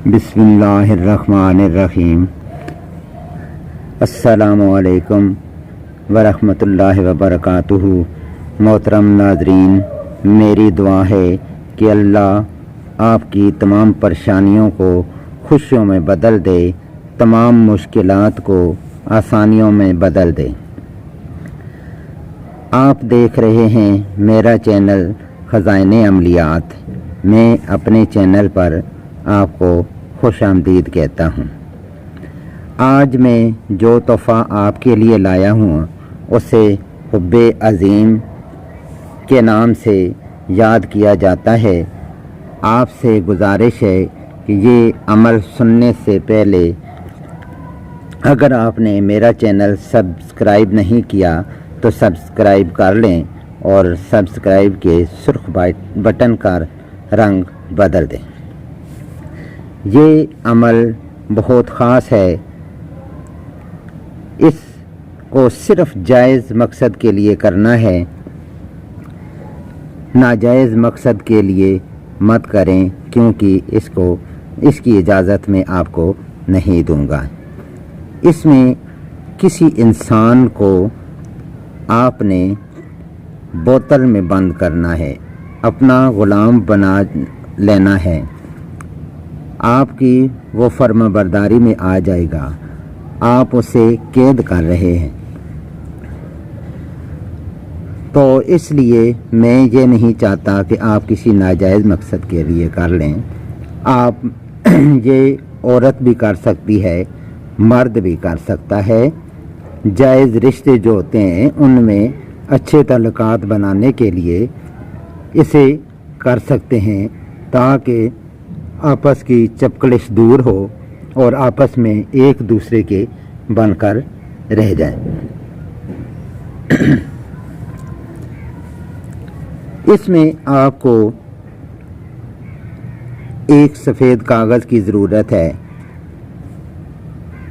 بسم اللہ الرحمن الرحیم۔ السلام علیکم ورحمۃ اللہ وبرکاتہ۔ محترم ناظرین، میری دعا ہے کہ اللہ آپ کی تمام پریشانیوں کو خوشیوں میں بدل دے، تمام مشکلات کو آسانیوں میں بدل دے۔ آپ دیکھ رہے ہیں میرا چینل خزائن عملیات۔ میں اپنے چینل پر آپ کو خوش آمدید کہتا ہوں۔ آج میں جو تحفہ آپ کے لیے لایا ہوں اسے حب عظیم کے نام سے یاد کیا جاتا ہے۔ آپ سے گزارش ہے کہ یہ عمل سننے سے پہلے اگر آپ نے میرا چینل سبسکرائب نہیں کیا تو سبسکرائب کر لیں اور سبسکرائب کے سرخ بٹن کا رنگ بدل دیں۔ یہ عمل بہت خاص ہے۔ اس کو صرف جائز مقصد کے لیے کرنا ہے، ناجائز مقصد کے لیے مت کریں، کیونکہ اس کی اجازت میں آپ کو نہیں دوں گا۔ اس میں کسی انسان کو آپ نے بوتل میں بند کرنا ہے، اپنا غلام بنا لینا ہے، آپ کی وہ فرما برداری میں آ جائے گا، آپ اسے قید کر رہے ہیں۔ تو اس لیے میں یہ نہیں چاہتا کہ آپ کسی ناجائز مقصد کے لیے کر لیں۔ آپ یہ عورت بھی کر سکتی ہے، مرد بھی کر سکتا ہے۔ جائز رشتے جو ہوتے ہیں ان میں اچھے تعلقات بنانے کے لیے اسے کر سکتے ہیں، تاکہ آپس کی چپکلش دور ہو اور آپس میں ایک دوسرے کے بن کر رہ جائیں۔ اس میں آپ کو ایک سفید کاغذ کی ضرورت ہے،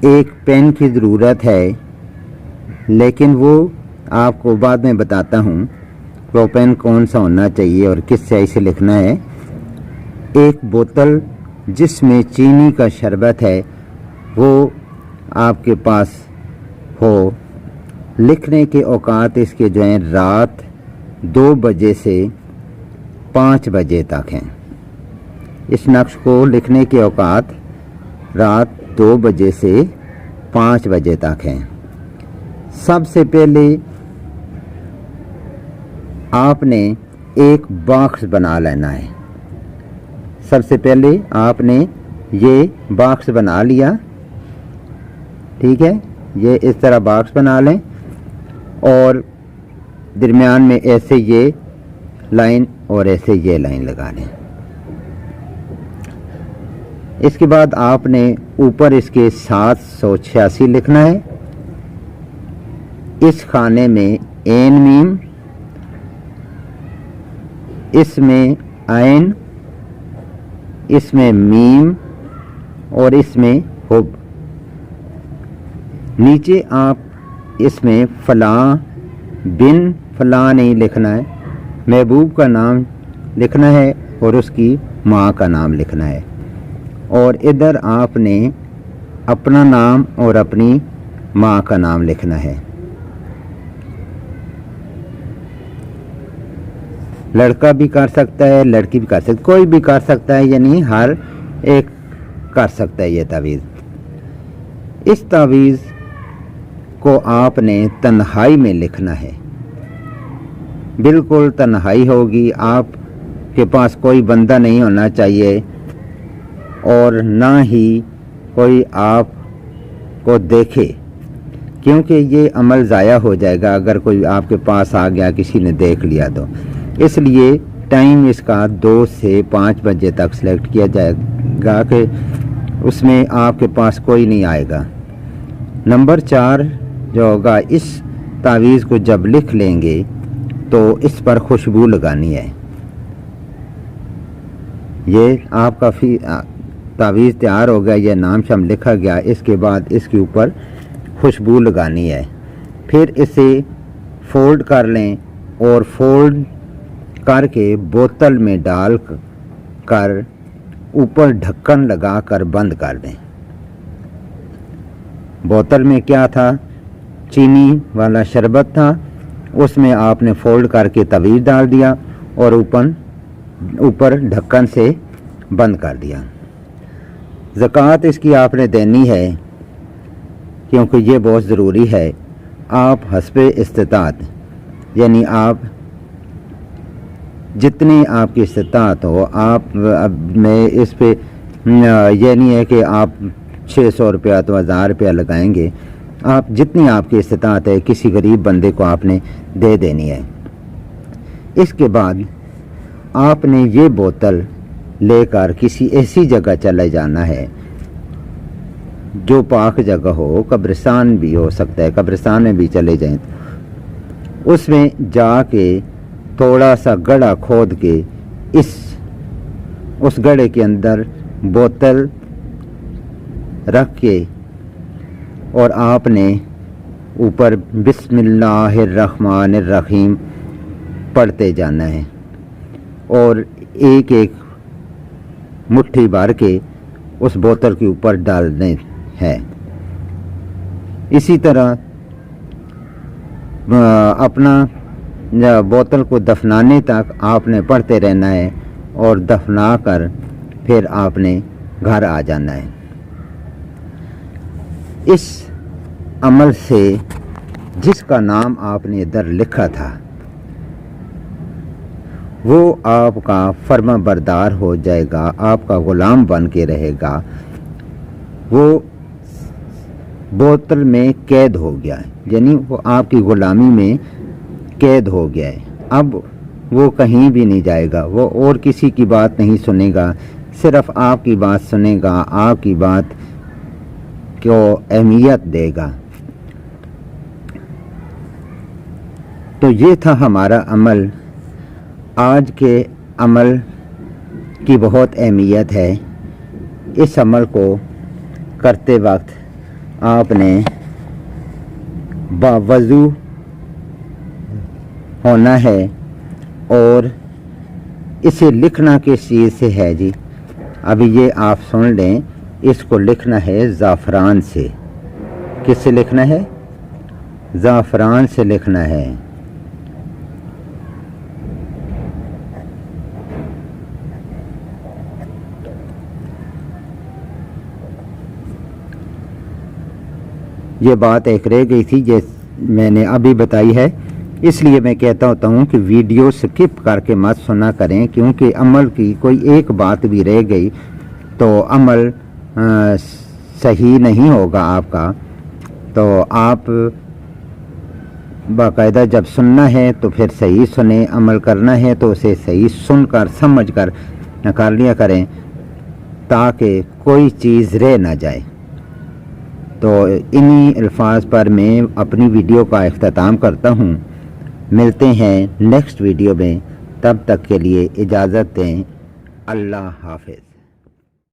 ایک پین کی ضرورت ہے، لیکن وہ آپ کو بعد میں بتاتا ہوں وہ پین کون سا ہونا چاہیے اور کس سیاہی سے لکھنا ہے۔ ایک بوتل جس میں چینی کا شربت ہے وہ آپ کے پاس ہو۔ لکھنے کے اوقات اس کے جو ہیں رات 2 بجے سے 5 بجے تک ہیں۔ اس نقش کو لکھنے کے اوقات رات 2 بجے سے 5 بجے تک ہیں۔ سب سے پہلے آپ نے ایک باکس بنا لینا ہے۔ سب سے پہلے آپ نے یہ باکس بنا لیا، ٹھیک ہے، یہ اس طرح باکس بنا لیں اور درمیان میں ایسے یہ لائن اور ایسے یہ لائن لگا لیں۔ اس کے بعد آپ نے اوپر اس کے 786 لکھنا ہے۔ اس خانے میں عین میم، اس میں عین، اس میں میم اور اس میں حب۔ نیچے آپ اس میں فلاں بن فلاں نہیں لکھنا ہے، محبوب کا نام لکھنا ہے اور اس کی ماں کا نام لکھنا ہے، اور ادھر آپ نے اپنا نام اور اپنی ماں کا نام لکھنا ہے۔ لڑکا بھی کر سکتا ہے، لڑکی بھی کر سکتا ہے، کوئی بھی کر سکتا ہے، یعنی ہر ایک کر سکتا ہے یہ تعویذ۔ اس تعویذ کو آپ نے تنہائی میں لکھنا ہے، بالکل تنہائی ہوگی، آپ کے پاس کوئی بندہ نہیں ہونا چاہیے اور نہ ہی کوئی آپ کو دیکھے، کیونکہ یہ عمل ضائع ہو جائے گا اگر کوئی آپ کے پاس آ گیا، کسی نے دیکھ لیا تو۔ اس لیے ٹائم اس کا 2 سے 5 بجے تک سلیکٹ کیا جائے گا کہ اس میں آپ کے پاس کوئی نہیں آئے گا۔ نمبر 4 جو ہوگا، اس تعویذ کو جب لکھ لیں گے تو اس پر خوشبو لگانی ہے۔ یہ آپ کا تعویذ تیار ہو گیا، یہ نام شام لکھا گیا، اس کے بعد اس کے اوپر خوشبو لگانی ہے۔ پھر اسے فولڈ کر لیں اور فولڈ کر کے بوتل میں ڈال کر اوپر ڈھکن لگا کر بند کر دیں۔ بوتل میں کیا تھا؟ چینی والا شربت تھا، اس میں آپ نے فولڈ کر کے تعویذ ڈال دیا اور اوپر ڈھکن سے بند کر دیا۔ زکوٰۃ اس کی آپ نے دینی ہے کیونکہ یہ بہت ضروری ہے۔ آپ حسب استطاعت، یعنی آپ جتنی آپ کی استطاعت ہو، آپ میں اس پہ یہ نہیں ہے کہ آپ 600 روپیہ تو 1000 روپیہ لگائیں گے، آپ جتنی آپ کی استطاعت ہے کسی غریب بندے کو آپ نے دے دینی ہے۔ اس کے بعد آپ نے یہ بوتل لے کر کسی ایسی جگہ چلے جانا ہے جو پاک جگہ ہو، قبرستان بھی ہو سکتا ہے، قبرستان میں بھی چلے جائیں، اس میں جا کے تھوڑا سا گڑھا کھود کے اس گڑھے کے اندر بوتل رکھ کے اور آپ نے اوپر بسم اللہ الرحمن الرحیم پڑھتے جانا ہے اور ایک ایک مٹھی بھر کے اس بوتل کے اوپر ڈالنے ہے۔ اسی طرح اپنا بوتل کو دفنانے تک آپ نے پڑھتے رہنا ہے اور دفنا کر پھر آپ نے گھر آ جانا ہے۔ اس عمل سے جس کا نام آپ نے ادھر لکھا تھا وہ آپ کا فرما بردار ہو جائے گا، آپ کا غلام بن کے رہے گا۔ وہ بوتل میں قید ہو گیا ہے، یعنی وہ آپ کی غلامی میں قید ہو گیا ہے۔ اب وہ کہیں بھی نہیں جائے گا، وہ اور کسی کی بات نہیں سنے گا، صرف آپ کی بات سنے گا، آپ کی بات کو اہمیت دے گا۔ تو یہ تھا ہمارا عمل۔ آج کے عمل کی بہت اہمیت ہے۔ اس عمل کو کرتے وقت آپ نے باوضو ہونا ہے اور اسے لکھنا کس چیز سے ہے جی؟ ابھی یہ آپ سن لیں، اس کو لکھنا ہے زعفران سے۔ کس سے لکھنا ہے؟ زعفران سے لکھنا ہے۔ یہ بات ایک رہ گئی تھی جو میں نے ابھی بتائی ہے، اس لیے میں کہتا ہوتا ہوں کہ ویڈیو سکپ کر کے مت سنا کریں، کیونکہ عمل کی کوئی ایک بات بھی رہ گئی تو عمل صحیح نہیں ہوگا آپ کا۔ تو آپ باقاعدہ جب سننا ہے تو پھر صحیح سنیں، عمل کرنا ہے تو اسے صحیح سن کر سمجھ کر کر لیا کریں تاکہ کوئی چیز رہ نہ جائے۔ تو انہی الفاظ پر میں اپنی ویڈیو کا اختتام کرتا ہوں۔ ملتے ہیں نیکسٹ ویڈیو میں، تب تک کے لیے اجازت دیں۔ اللہ حافظ۔